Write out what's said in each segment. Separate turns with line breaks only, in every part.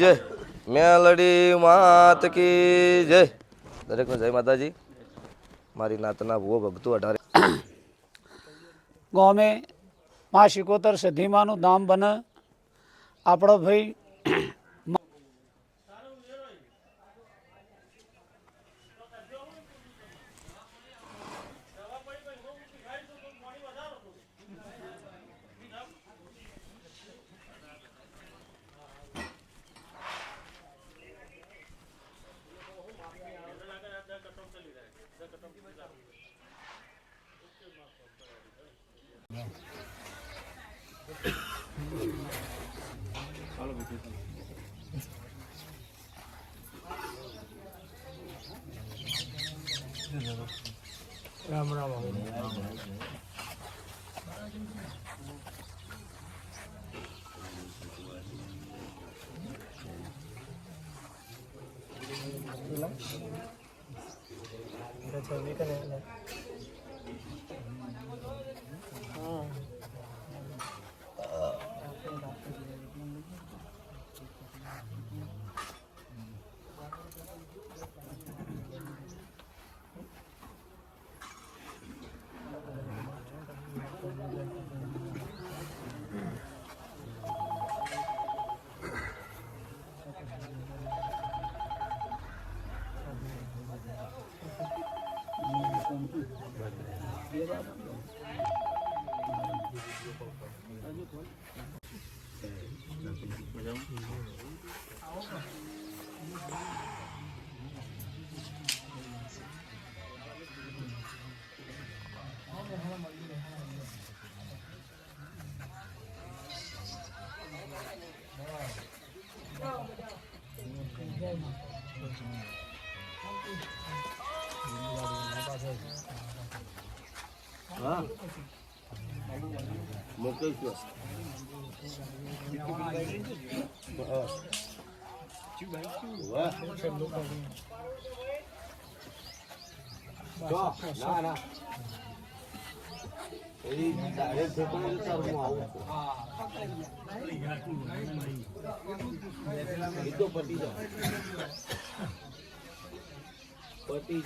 જય મેલડી માત કી જય. દરેકને જય માતાજી. મારી નાતના ભૂવો ભક્તો 18
ગામે માં શિકોતર સધીમાનું ધામ બને. આપણો ભાઈ રામ રામ
મોકલજો. ના ના પતી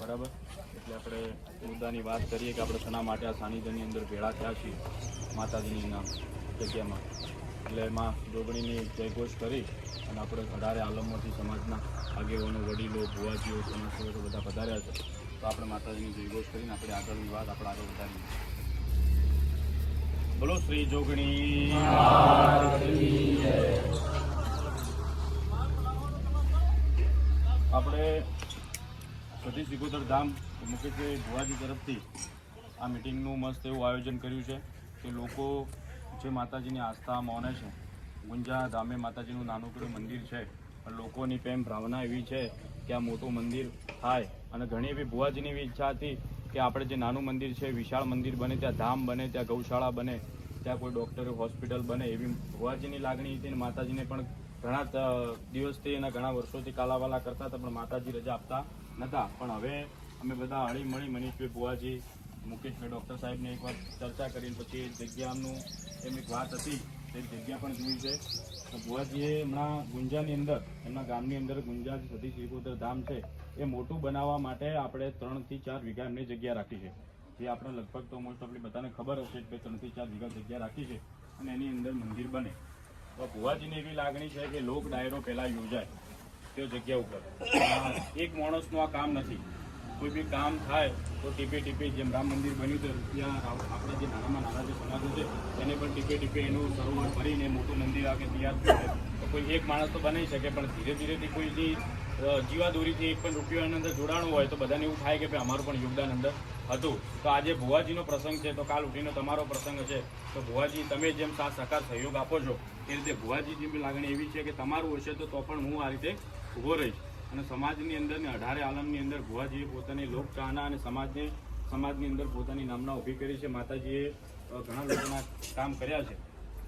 બરાબર. એટલે આપણે મુદ્દાની વાત કરીએ કે આપણે શના માટે આ સાનિધ્યની અંદર ભેળા થયા છીએ માતાજીની નામ જગ્યામાં. એટલે એમાં જોગણીની જયઘોષ કરી અને આપણે અઢારે આલમમાંથી સમાજના આગેવાનો, વડીલો, ભુવાજીઓ, સમાજસેવકો બધા પધાર્યા છે. તો આપણે માતાજીની જયઘોષ કરીને આપણે આગળની વાત આપણે આગળ વધારીએ. બોલો શ્રી જોગણી. આપણે સતી સિકોતર ધામ મુકેશભાઈ ભુવાજી તરફથી આ મિટિંગનું મસ્ત એવું આયોજન કર્યું છે કે લોકો જે માતાજીની આસ્થા માને છે. ગુંજા ધામે માતાજીનું નાનકડું મંદિર છે, પણ લોકોની પ્રેમ ભાવના એવી છે કે આ મોટું મંદિર થાય. અને ઘણી એવી ભુવાજીની એવી ઈચ્છા હતી કે આપણે જે નાનું મંદિર છે, વિશાળ મંદિર બને, ત્યાં ધામ બને, ત્યાં ગૌશાળા બને, ત્યાં કોઈ ડૉક્ટર હોસ્પિટલ બને, એવી ભુવાજીની લાગણી હતી. અને માતાજીને પણ ઘણા દિવસથી એના ઘણા વર્ષોથી કાલાવાલા કરતા હતા, પણ માતાજી રજા આપતા નહોતા. પણ હવે અમે બધા હળી મળી, મનીષભાઈ ભુવાજી, મુકેશભાઈ ડૉક્ટર સાહેબને એક વાર ચર્ચા કરીને પછી જગ્યાનું એમ એક વાત હતી, તે જગ્યા પણ જોઈ છે. તો ભુવાજીએ હમણાં ગુંજાની અંદર, એમના ગામની અંદર ગુંજા સતી સિકોતર ધામ છે, એ મોટું બનાવવા માટે આપણે 3 થી 4 વીઘા એમની જગ્યા રાખી છે. જે આપણે લગભગ તો મોસ્ટ ઓફલી બધાને ખબર હશે કે 3 થી 4 વીઘા જગ્યા રાખી છે અને એની અંદર મંદિર બને. તો ભુવાજીની એવી લાગણી છે કે લોક ડાયરો પહેલાં યોજાય તે જગ્યા ઉપર. એક માણસનું આ કામ નથી. કોઈ બી કામ થાય તો ટીપે ટીપે, જેમ રામ મંદિર બન્યું તો ત્યાં આપણે જે નાનામાં નાના જે સમાજો છે એને પણ ટીપે ટીપે એનું સરોવર ભરીને મોટું મંદિર આગે તૈયાર થાય. તો કોઈ એક માણસ તો બનાવી શકે, પણ ધીરે ધીરેથી કોઈની જીવાદોરીથી એક પણ રૂપિયો એની અંદર જોડાણું હોય તો બધાને એવું થાય કે ભાઈ અમારું પણ યોગદાન અંદર હતું. તો આજે ભુવાજીનો પ્રસંગ છે, તો કાલ ઉઠીને તમારો પ્રસંગ છે. તો ભુવાજી તમે જેમ સાથ સહકાર સહયોગ આપો છો એ રીતે ભુવાજીની લાગણી એવી છે કે તમારું હશે તો પણ હું આ રીતે ઊભો રહીશ. અને સમાજની અંદર ને 18 આલમની અંદર ભુવાજીએ પોતાની લોકચાહના અને સમાજની અંદર પોતાની નામના ઊભી કરી છે. માતાજીએ ઘણા લોકોના કામ કર્યા છે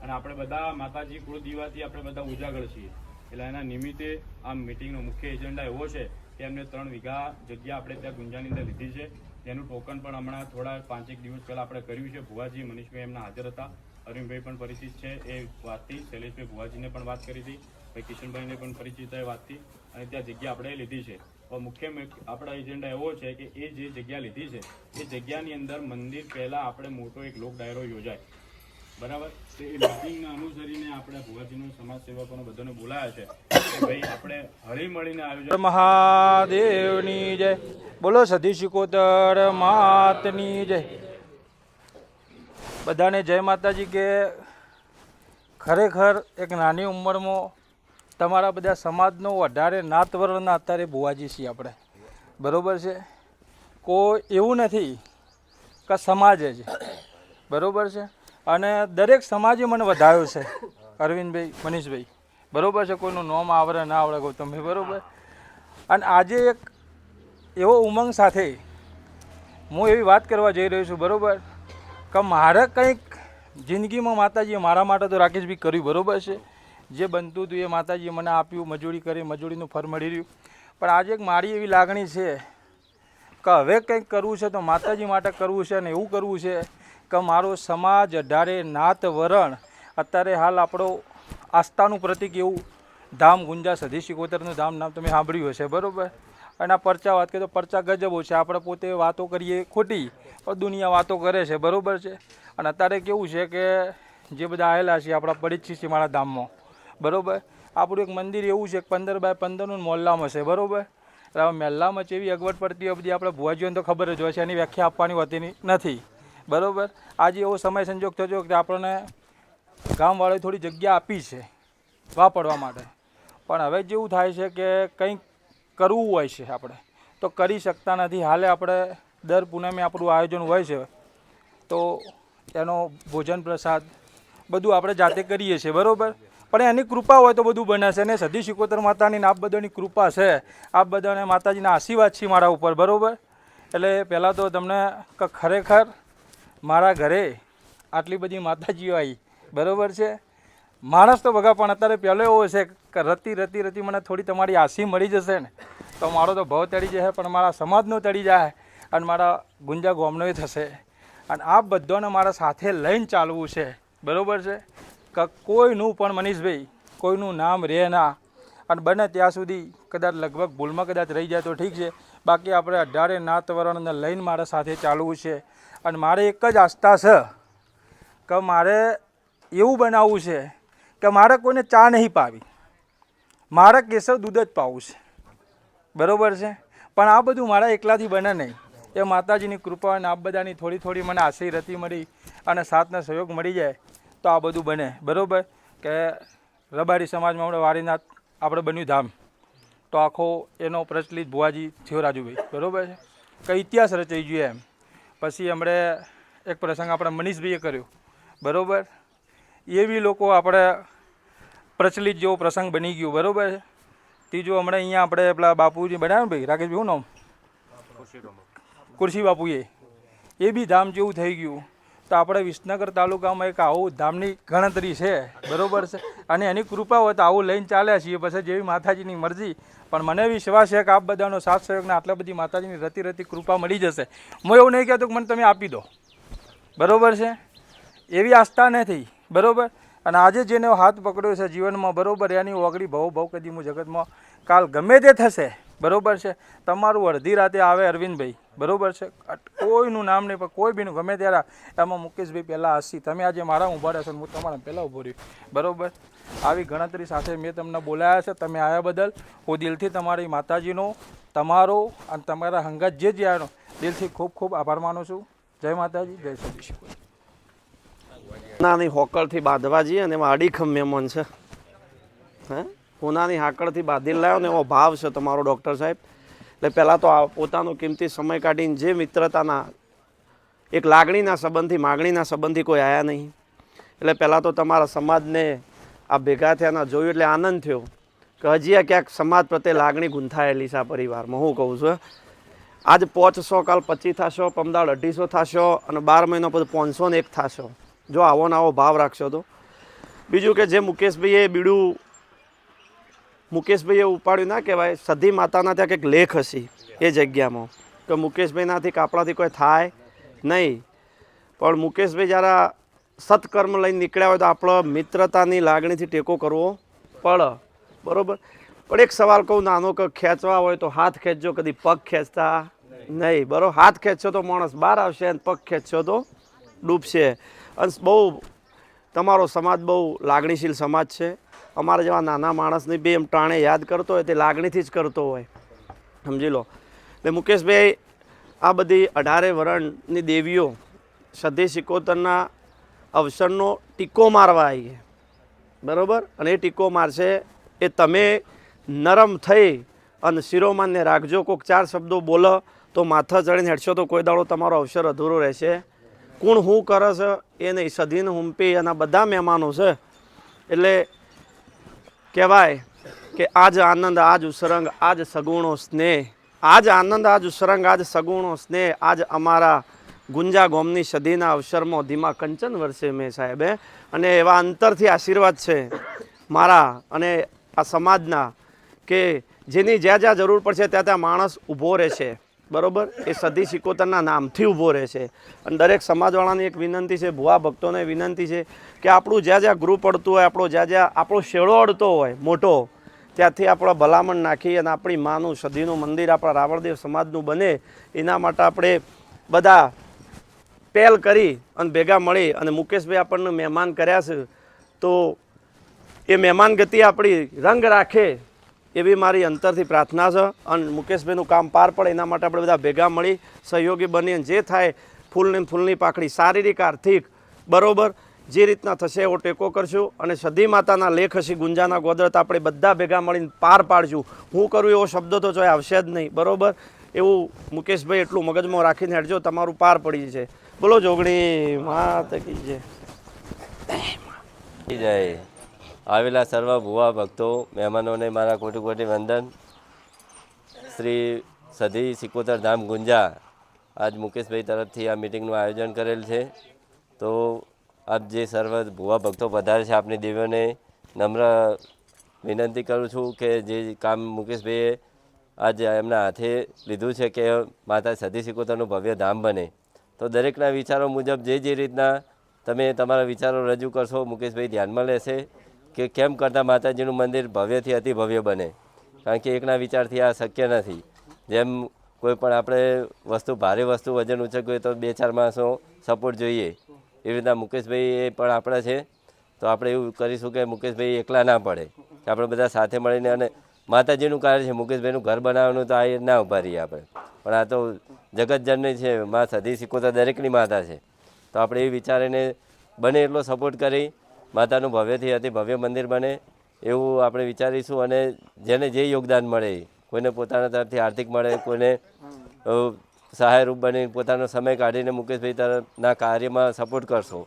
અને આપણે બધા માતાજી કુળદીવાથી આપણે બધા ઉજાગર છીએ. એટલે એના નિમિત્તે આ મિટિંગનો મુખ્ય એજન્ડા એવો છે કે એમને 3 વીઘા જગ્યા આપણે ત્યાં ગુંજાની અંદર લીધી છે. તેનું ટોકન પણ હમણાં થોડા 5-1 દિવસ પહેલાં આપણે કર્યું છે. ભુવાજી, મનીષભાઈ એમના હાજર હતા, અરવિંદભાઈ પણ પરિચિત છે એ વાતથી, શૈલેષભાઈ ભુવાજીને પણ વાત કરી હતી, ભાઈ કિશનભાઈને પણ પરિચિત એ વાતથી, અને ત્યાં જગ્યા આપણે લીધી છે. પણ મુખ્ય આપણા એજન્ડા એવો છે કે એ જે જગ્યા લીધી છે એ જગ્યાની અંદર મંદિર પહેલાં આપણે મોટો એક લોક ડાયરો યોજાય. બરાબર. તો એ મિટિંગને અનુસરીને આપણે ભુવાજીનો સમાજ સેવકોને બધાને બોલાયા છે કે ભાઈ આપણે હળી મળીને આયોજન.
મહાદેવની જય. બોલો સતી સિકોતર માતની જય. બધાને જય માતાજી. કે ખરેખર એક નાની ઉંમરમાં તમારા બધા સમાજનો વધારે નાતવર્ણના અત્યારે ભુવાજી છીએ આપણે. બરાબર છે. કોઈ એવું નથી કે સમાજ જ, બરાબર છે. અને દરેક સમાજે મને વધાર્યો છે, અરવિંદભાઈ, મનીષભાઈ, બરાબર છે. કોઈનું નામ આવડે ના આવડે ગૌતમભાઈ, બરાબર. અને આજે એક એવો ઉમંગ સાથે હું એવી વાત કરવા જઈ રહ્યો છું, બરાબર, કે મારે કંઈક જિંદગીમાં માતાજીએ મારા માટે તો રાકેશભાઈ કર્યું, બરાબર છે. જે બનતું હતું એ માતાજીએ મને આપ્યું, મજૂરી કરી, મજૂરીનું ફળ મળી રહ્યું. પણ આજે એક મારી એવી લાગણી છે કે હવે કંઈક કરવું છે તો માતાજી માટે કરવું છે. અને એવું કરવું છે કે મારો સમાજ, 18 નાત વરણ, અત્યારે હાલ આપણો આસ્થાનું પ્રતીક એવું ધામ ગુંજા સતી સિકોતરનું ધામ નામ તમે સાંભળ્યું હશે, બરાબર. અને આ પરચા વાત કરીએ તો પરચા ગજબો છે. આપણે પોતે વાતો કરીએ ખોટી, પણ દુનિયા વાતો કરે છે, બરાબર છે. અને અત્યારે કેવું છે કે જે બધા આવેલા છે આપણા પરિચિત છે મારા ધામમાં, બરાબર. આપણું એક મંદિર એવું છે 15 બાય 15નું મોહલ્લામાં છે, બરાબર. એટલે હવે મહેલામાં જેવી અગવડ પડતી હોય બધી આપણે ભુવાજીઓને તો ખબર જ હોય છે, એની વ્યાખ્યા આપવાની હોતી નથી, બરાબર. આજે એવો સમય સંજોગ થયો કે આપણને ગામવાળાએ થોડી જગ્યા આપી છે વાપરવા માટે. પણ હવે જેવું થાય છે કે કંઈક કરવું હોય છે આપણે તો કરી શકતા નથી. હાલે આપણે દર પૂનમે આપણું આયોજન હોય છે તો એનો ભોજન પ્રસાદ બધું આપણે જાતે કરીએ છીએ, બરાબર. પણ એની કૃપા હોય તો બધું બને છે. ને સતી સિકોતર માતાની આપ બધાની કૃપા છે, આપ બધાને માતાજીના આશીર્વાદ છે મારા ઉપર, બરાબર. એટલે પહેલાં તો તમને ખરેખર મારા ઘરે આટલી બધી માતાજીઓ આવી, બરાબર છે. માણસ તો ભગા, પણ અત્યારે પહેલો એવો છે કે રતી મને થોડી તમારી આશી મળી જશે ને તો મારો તો ભાવ તળી જશે, પણ મારા સમાજનો તળી જાય અને મારા ગુંજા ગામનોય થશે. અને આ બધાને મારા સાથે લઈને ચાલવું છે, બરાબર છે. કે કોઈનું પણ મનીષભાઈ કોઈનું નામ રહે ના, અને બને ત્યાં સુધી કદાચ લગભગ ભૂલમાં કદાચ રહી જાય તો ઠીક છે, બાકી આપણે 18 નાત વર્ણને લઈને મારા સાથે ચાલવું છે. અને મારે એક જ આસ્થા છે કે મારે એવું બનાવવું છે કે મારે કોઈને ચા નહીં પાવી, મારે કેસર દૂધ જ પાવું છે, બરાબર છે. પણ આ બધું મારા એકલાથી બને નહીં, એ માતાજીની કૃપા અને આ બધાની થોડી થોડી મને આશી રતી મળી અને સાથનો સહયોગ મળી જાય તો આ બધું બને, બરાબર. કે રબારી સમાજમાં આપણે વારીનાથ આપણે બન્યું ધામ, તો આખો એનો પ્રચલિત ભુવાજી થયો રાજુભાઈ, બરાબર છે. કે ઇતિહાસ રચાઈ ગયો એમ. પછી હમણે એક પ્રસંગ આપણે મનીષભાઈએ કર્યો, બરાબર. એવી લોકો આપણે પ્રચલિત જેવો પ્રસંગ બની ગયો, બરાબર છે. ત્રીજું હમણાં અહીંયા આપણે પેલા બાપુજી બનાવ્યું ભાઈ રાકેશભાઈ, શું નામ? કુરશી બાપુએ, એ બી ધામ જેવું થઈ ગયું. તો આપણે વિસનગર તાલુકામાં એક આવું ધામની ગણતરી છે, બરાબર છે. અને એની કૃપા હોય તો આવું લઈને ચાલ્યા છીએ, પછી જેવી માતાજીની મરજી. પણ મને વિશ્વાસ છે કે આપ બધાનો સાથ સહયોગને આટલા બધી માતાજીની રતી કૃપા મળી જશે. હું એવું નહીં કહેતો કે મને તમે આપી દો, બરાબર છે. એવી આસ્થા નથી, બરાબર. અને આજે જેને હાથ પકડ્યો છે જીવનમાં, બરાબર, એની ઓગળી ભવ કદી હું જગતમાં કાલ ગમે તે થશે, બરાબર છે. તમારું અડધી રાતે આવે અરવિંદભાઈ, બરાબર છે. કોઈનું નામ નહીં, પણ કોઈ બીનું ગમે ત્યારે એમાં મુકેશભાઈ પહેલાં હસી, તમે આજે મારા ઊભા રહેશો, હું તમારા પહેલાં ઊભો રહ્યું, બરાબર. આવી ગણતરી સાથે મેં તમને બોલાયા છે. તમે આવ્યા બદલ હું દિલથી તમારી માતાજીનો, તમારો અને તમારા હંગાત જે આવ્યાનો દિલથી ખૂબ ખૂબ આભાર માનું છું. જય માતાજી, જય સદી.
નાની હોકળથી બાંધવા જઈએ અને એમાં અડીખમ મહેમાન છે. હે હોનાની હાકળથી બાંધી લાવ્યો ને એવો ભાવ છે તમારો ડૉક્ટર સાહેબ. એટલે પહેલાં તો પોતાનો કિંમતી સમય કાઢીને જે મિત્રતાના એક લાગણીના સંબંધથી માગણીના સંબંધી કોઈ આવ્યા નહીં. એટલે પહેલાં તો તમારા સમાજને આ ભેગા થયાના જોયું એટલે આનંદ થયો કે હજી આ ક્યાંક સમાજ પ્રત્યે લાગણી ગૂંથાયેલી છે આ પરિવારમાં. હું કહું છું આજ 500, કાલ 25 થશો, પમદાળ 250 થશો અને 12 મહિનો પછી 501 થશો, જો આવો ને આવો ભાવ રાખશો તો. બીજું કે જે મુકેશભાઈએ બીડું મુકેશભાઈએ ઉપાડ્યું ના કહેવાય, સધી માતાના ત્યાં કંઈક લેખ હશે એ જગ્યામાં કે મુકેશભાઈનાથી કાપડાથી કોઈ થાય નહીં. પણ મુકેશભાઈ જ્યારે સત્કર્મ લઈને નીકળ્યા હોય તો આપણે મિત્રતાની લાગણીથી ટેકો કરવો પડે, બરાબર. પણ એક સવાલ કહું નાનો, કે ખેંચવા હોય તો હાથ ખેંચજો, કદી પગ ખેંચતા નહીં, બરાબર. હાથ ખેંચશો તો માણસ બહાર આવશે અને પગ ખેંચશો તો ડૂબશે. અને બહુ તમારો સમાજ બહુ લાગણીશીલ સમાજ છે. અમારા જેવા નાના માણસની બી એમ ટાણે યાદ કરતો હોય તે લાગણીથી જ કરતો હોય, સમજી લો. એટલે મુકેશભાઈ આ બધી 18 વરણની દેવીઓ સધી સિકોતરના અવસરનો ટીકો મારવા આવીએ, બરાબર. અને એ ટીકો મારશે એ તમે નરમ થઈ અને શિરોમાન્ય રાખજો. કોઈક 4 શબ્દો બોલો તો માથા ચડીને હેડશો તો કોઈ દાડો તમારો અવસર અધૂરો રહેશે. કોણ શું કરે છે એ નહીં, સધીને હુંપી એના બધા મહેમાનો છે. એટલે કહેવાય કે આજ આનંદ, આજ ઉસરંગ, આજ સગુણો સ્નેહ, આજ આનંદ, આજ ઉસરંગ, આજ સગુણો સ્નેહ, આજ અમારા ગુંજા ગોમની સદીના અવસરમાં ધીમા કંચન વર્ષે મેં સાહેબે. અને એવા અંતરથી આશીર્વાદ છે મારા અને આ સમાજના કે જેની જ્યાં જ્યાં જરૂર પડશે ત્યાં ત્યાં માણસ ઊભો રહેશે, બરાબર. એ સધી સિકોતરના નામથી ઊભો રહેશે. અને દરેક સમાજવાળાની એક વિનંતી છે, ભુવા ભક્તોને વિનંતી છે કે આપણું જ્યાં જ્યાં ગ્રુપ અડતું હોય, આપણો શેડો અડતો હોય મોટો, ત્યાંથી આપણે ભલામણ નાખી અને આપણી માનું સધીનું મંદિર આપણા રાવણદેવ સમાજનું બને એના માટે આપણે બધા પહેલ કરી અને ભેગા મળી અને મુકેશભાઈ આપણને મહેમાન કર્યા છે તો એ મહેમાન ગતિ આપણી રંગ રાખે એવી મારી અંતરથી પ્રાર્થના છે. અને મુકેશભાઈનું કામ પાર પડે એના માટે આપણે બધા ભેગા મળી સહયોગી બની અને જે થાય ફૂલની પાકડી શારીરિક આર્થિક બરાબર જે રીતના થશે એવો ટેકો કરશું. અને સધી માતાના લેખ હશે ગુંજાના ગોદરત આપણે બધા ભેગા મળીને પાર પાડશું. હું કરું એવો શબ્દ તો ચોય આવશે જ નહીં, બરાબર. એવું મુકેશભાઈ એટલું મગજમાં રાખીને હેડજો, તમારું પાર પડી જશે. બોલો જોગણી માત કી જય.
જય. આવેલા સર્વ ભુવા ભક્તો મહેમાનોને મારા કોટી કોટી વંદન. શ્રી સધી સિકોતર ધામ ગુંજા આજ મુકેશભાઈ તરફથી આ મિટિંગનું આયોજન કરેલ છે. તો આપ જે સર્વ ભુવા ભક્તો પધારે છે આપની દેવીઓને નમ્ર વિનંતી કરું છું કે જે કામ મુકેશભાઈએ આજે એમના હાથે લીધું છે કે માતા સતી સિકોતરનું ભવ્ય ધામ બને, તો દરેકના વિચારો મુજબ જે રીતના તમે તમારા વિચારો રજૂ કરશો મુકેશભાઈ ધ્યાનમાં લેશે કે કેમ કરતાં માતાજીનું મંદિર ભવ્યથી અતિ ભવ્ય બને, કારણ કે એકના વિચારથી આ શક્ય નથી. જેમ કોઈ પણ આપણે ભારે વસ્તુ વજન ઉચકવું હોય તો 2-4 માણસો સપોર્ટ જોઈએ, એવી રીતના મુકેશભાઈ એ પણ આપણા છે. તો આપણે એવું કરીશું કે મુકેશભાઈ એકલા ના પડે, કે આપણે બધા સાથે મળીને, અને માતાજીનું કાર્ય છે, મુકેશભાઈનું ઘર બનાવવાનું તો આ ના ઉભા રહીએ આપણે, પણ આ તો જગતજનની છે, મા સતી સિકોતર દરેકની માતા છે. તો આપણે એ વિચારીને બને એટલો સપોર્ટ કરી માતાનું ભવ્યથી અતિ ભવ્ય મંદિર બને એવું આપણે વિચારીશું. અને જેને જે યોગદાન મળે, કોઈને પોતાના તરફથી આર્થિક મળે, કોઈને સહાયરૂપ બની પોતાનો સમય કાઢીને મુકેશભાઈ તરફના કાર્યમાં સપોર્ટ કરશો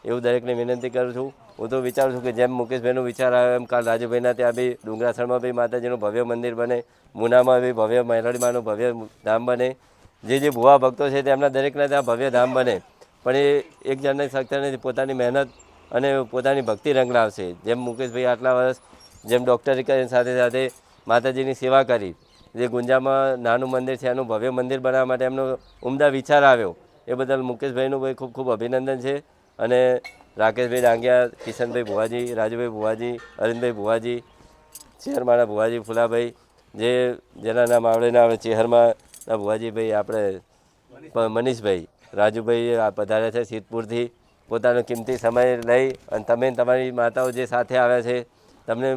એવું દરેકને વિનંતી કરું છું. હું તો વિચારું છું કે જેમ મુકેશભાઈનો વિચાર આવ્યો એમ કાલ રાજુભાઈના ત્યાં બી ડુંગરાસણમાં બી માતાજીનું ભવ્ય મંદિર બને, મુનામાં બી ભવ્ય મેલડીમાનું ભવ્ય ધામ બને. જે ભુવા ભક્તો છે તેમના દરેકના ત્યાં ભવ્ય ધામ બને, પણ એ એક જણને શક્ય નથી, પોતાની મહેનત અને પોતાની ભક્તિ રંગ લાવશે. જેમ મુકેશભાઈ આટલા વર્ષ જેમ ડૉક્ટરી કરીને સાથે સાથે માતાજીની સેવા કરી, જે ગુંજામાં નાનું મંદિર છે એનું ભવ્ય મંદિર બનાવવા માટે એમનો ઉમદા વિચાર આવ્યો, એ બદલ મુકેશભાઈનું ભાઈ ખૂબ ખૂબ અભિનંદન છે. અને રાકેશભાઈ ડાંગિયા, કિશનભાઈ ભુવાજી, રાજુભાઈ ભુવાજી, અરવિંદભાઈ ભુવાજી, ચેહરમાના ભુવાજી, ફુલાભાઈ, જેના નામ આવડે ના આવે, ચેહરમાના ભુવાજી ભાઈ, આપણે મનીષભાઈ, રાજુભાઈ પધાર્યા છે સિદ્ધપુરથી, પોતાનો કિંમતી સમય લઈ અને તમે તમારી માતાઓ જે સાથે આવ્યા છે, તમને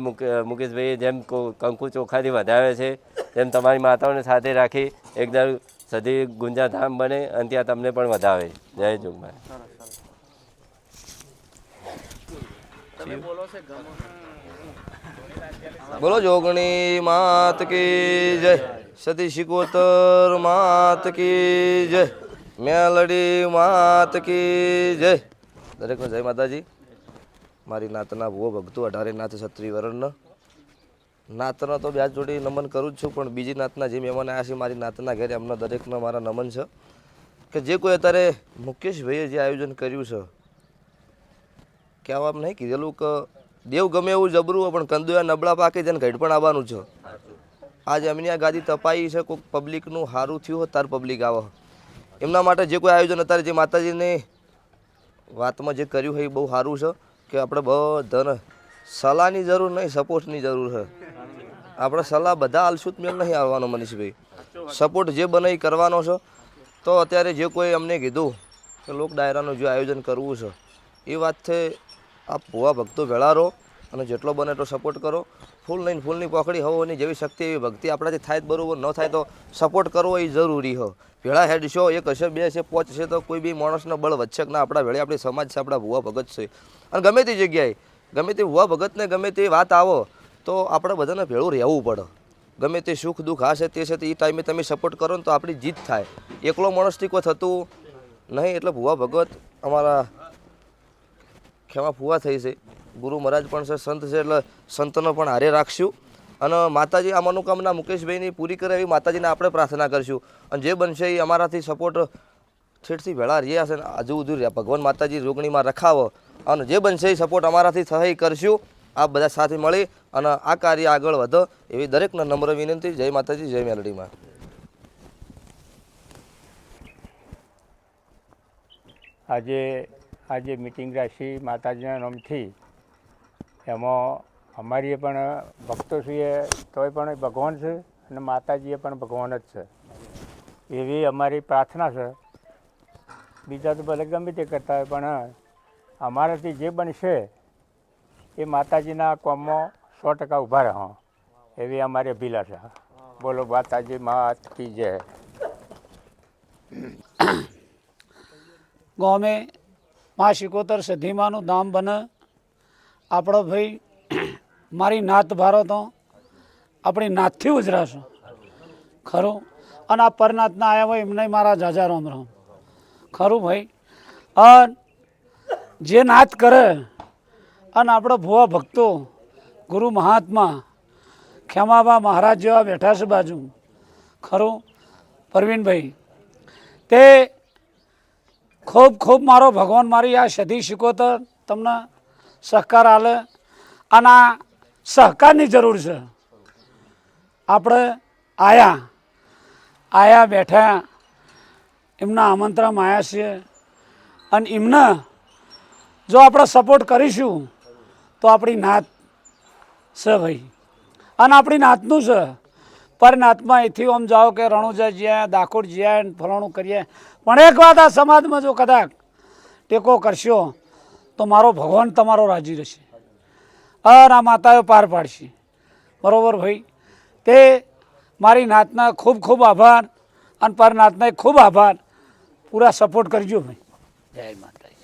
મુકેશભાઈએ જેમ કંકુ ચોખાથી વધાવે છે તેમ તમારી માતાઓને સાથે રાખી એકદમ સદી ગુંજા ધામ બને અને ત્યાં તમને પણ વધાવે. જય જોગમાયા.
બોલો જોગણી માત કી જય, સતી સિકોતર માત કી જય, મેલડી માત કી જય. દરેકને જય માતાજી. મારી નાતના ભુવો ભક્તો 18 નાથ ક્ષત્રિય વર્ણ નાતના તો બે જોડી નમન કરું જ છું, પણ બીજી નાતના જે મહેમાન આવ્યા છે મારી નાતના ઘરે, એમના દરેકના મારા નમન છે. કે જે કોઈ અત્યારે મુકેશભાઈએ જે આયોજન કર્યું છે, કહેવામાં નહીં કીધેલું કે દેવ ગમે એવું જબરું હોય પણ કંદોયા નબળા પાકે જેને ઘડ પણ આવવાનું છે. આજે એમની આ ગાદી તપાઈ છે, કોઈક પબ્લિકનું સારું થયું હોય તાર પબ્લિક આવે. એમના માટે જે કોઈ આયોજન અત્યારે જે માતાજીની વાતમાં જે કર્યું હોય એ બહુ સારું છે. કે આપણે બધાને સલાહની જરૂર નહીં, સપોર્ટની જરૂર છે. આપણે સલાહ બધા આલસુત મેળ નહીં આવવાનો મનીષભાઈ, સપોર્ટ જે બને એ કરવાનો છે. તો અત્યારે જે કોઈ અમને કીધું કે લોક ડાયરાનું જે આયોજન કરવું છે, એ વાતથી આપ ભુવા ભક્તો ભેળા રહો અને જેટલો બને એટલો સપોર્ટ કરો. ફૂલ લઈને ફૂલની પોખડી હોવાની જેવી શક્તિ એવી ભક્તિ આપણાથી થાય જ બરાબર, ન થાય તો સપોર્ટ કરવો એ જરૂરી હો. ભેળા હેડ છો, 1 હશે 2 હશે 5 હશે તો કોઈ બી માણસનો બળ વધશે કે ના, આપણા ભેળે આપણી સમાજ છે, આપણા ભુવા ભગત છે. અને ગમે તે જગ્યાએ ગમે તે ભુવા ભગતને ગમે તે વાત આવો તો આપણે બધાને ભેળું રહેવું પડે. ગમે તે સુખ દુઃખ આ છે તે છે, એ ટાઈમે તમે સપોર્ટ કરો ને તો આપણી જીત થાય. એકલો માણસથી કોઈ થતું નહીં. એટલે ભુવા ભગત અમારા ખેમા ફુવા થઈ છે, ગુરુ મહારાજ પણ છે, સંત છે, એટલે સંતનો પણ હારે રાખશું. અને માતાજી આ મનોકામના મુકેશભાઈની પૂરી કરે એવી માતાજીને આપણે પ્રાર્થના કરીશું. અને જે બનશે એ અમારાથી સપોર્ટ છેડથી ભેળા રહ્યા છે, હજુ સુધી ભગવાન માતાજી રોગણીમાં રખાવો. અને જે બનશે એ સપોર્ટ અમારાથી સહાય કરશું. આ બધા સાથે મળી અને આ કાર્ય આગળ વધે એવી દરેકને નમ્ર વિનંતી. જય માતાજી, જય મેલડીમાં.
આજે મિટિંગ રાખી માતાજીના નામથી, એમાં અમારીએ પણ ભક્તો છીએ તોય પણ ભગવાન છે અને માતાજીએ પણ ભગવાન જ છે એવી અમારી પ્રાર્થના છે. બીજા તો ભલે ગમે તે કરતા હોય પણ અમારાથી જે બનશે એ માતાજીના કામમાં 100% ઊભા રહો એવી અમારી અભિલાષા. બોલો માતાજી માત કી જય.
ગામે મા સિકોતર સધીમાનું ધામ બને. આપણો ભાઈ મારી નાત ભારો તો આપણી નાતથી ઉજરાશો ખરું. અને આ પરનાથના આવ્યા હોય એમને મારા જાજા રામ રામ ખરું ભાઈ. અને જે નાત કરે અને આપણો ભુવા ભક્તો ગુરુ મહાત્મા ખેમાબા મહારાજ જેવા બેઠા છે બાજુ ખરું. પરવીનભાઈ તે ખૂબ ખૂબ મારો ભગવાન મારી આ સદી શીખોતર તમને સહકાર આલે અને આ સહકારની જરૂર છે. આપણે આયા બેઠા એમના આમંત્રણમાં આવ્યા છીએ અને એમને જો આપણે સપોર્ટ કરીશું તો આપણી નાત છે ભાઈ, અને આપણી નાતનું છે. પર નાતમાં એથી આમ જાઓ કે રણુજા જ્યાં ડાકોર જ્યાં ફલાણું કરીએ, પણ એક વાત આ સમાજમાં જો કદાચ ટેકો કરશો તો મારો ભગવાન તમારો રાજી રહેશે અને આ માતાઓ પાર પાડશે. બરાબર ભાઈ? તે મારી નાતના ખૂબ ખૂબ આભાર અને પર નાતના ખૂબ આભાર. પૂરા સપોર્ટ કરજો ભાઈ. જય માતાજી.